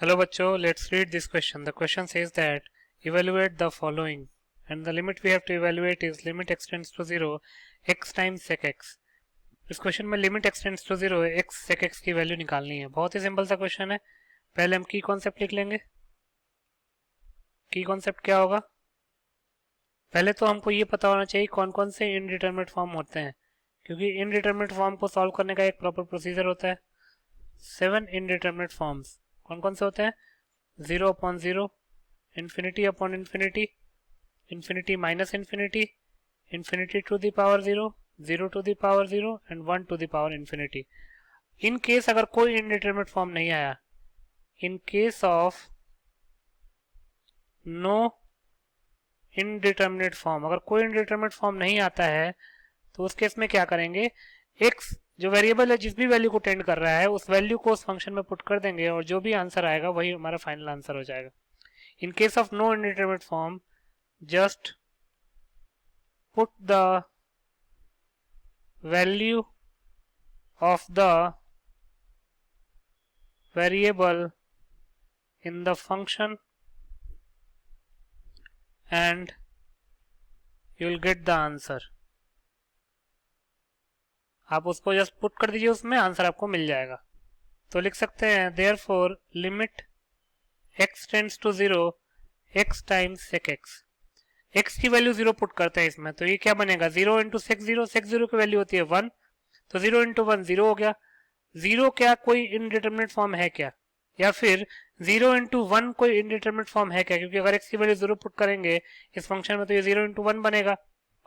Hello bachcho, let's read this question. The question says that evaluate the following and the limit we have to evaluate is limit x tends to 0 x times sec x. इस question में limit x tends to 0 x sec x की value निकालनी है। बहुत ही simple सा question है। पहले हम की कॉन्सेप्ट लिख लेंगे। की कॉन्सेप्ट क्या होगा? पहले तो हमको ये पता होना चाहिए कौन कौन से इनडिटरमिनेट फॉर्म होते हैं, क्योंकि इनडिटरमिनेट फॉर्म को सॉल्व करने का एक प्रॉपर प्रोसीजर होता है। 7 इनडिटरमिनेट फॉर्म्स कौन कौन से होते हैं? 0 upon 0, infinity upon infinity, infinity minus infinity, infinity to the power 0, 0 to the power 0 and 1 to the power infinity. In case अगर कोई इनडिटरमिनेट फॉर्म नहीं आया, in case of no indeterminate form, अगर कोई इनडिटरमिनेट फॉर्म नहीं आता है तो उस केस में क्या करेंगे? x जो वेरिएबल है जिस भी वैल्यू को टेंड कर रहा है उस वैल्यू को उस फंक्शन में पुट कर देंगे और जो भी आंसर आएगा वही हमारा फाइनल आंसर हो जाएगा। In case of no indeterminate form just put the value of the variable in the function and you will get the answer. आप उसको जस्ट पुट कर दीजिए, उसमें आंसर आपको मिल जाएगा। तो लिख सकते हैं therefore limit x tends to 0 x times sec x। x की वैल्यू 0 पुट करते हैं इसमें, तो ये क्या बनेगा? 0 इंटू सेक 0, सेक 0 की वैल्यू होती है 1, तो 0 इंटू 1 0 हो गया। 0 क्या कोई इनडिटरमिनेट फॉर्म है क्या? या फिर 0 इंटू 1 कोई इनडिटरमिनेट फॉर्म है क्या? क्योंकि अगर x की वैल्यू 0 पुट करेंगे इस फंक्शन में तो ये 0 इंटू 1 बनेगा,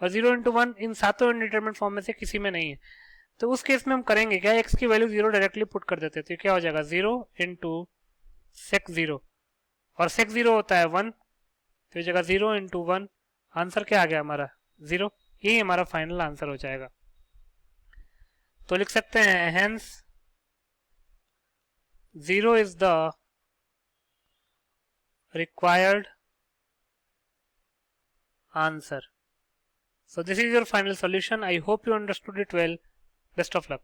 और 0 इंटू 1 इन सातों इनडिटरमिनेट फॉर्म में से किसी में नहीं है। तो उस केस में हम करेंगे क्या? x की वैल्यू 0 डायरेक्टली पुट कर देते हैं, तो क्या हो जाएगा? 0 इंटू सेक 0, और सेक 0 होता है 1, तो जगह 0 इंटू 1, आंसर क्या आ गया हमारा? 0। यही हमारा फाइनल आंसर हो जाएगा। तो लिख सकते हैं hence 0 is the required answer. So this is your final solution. I hope you understood it well. Best of luck.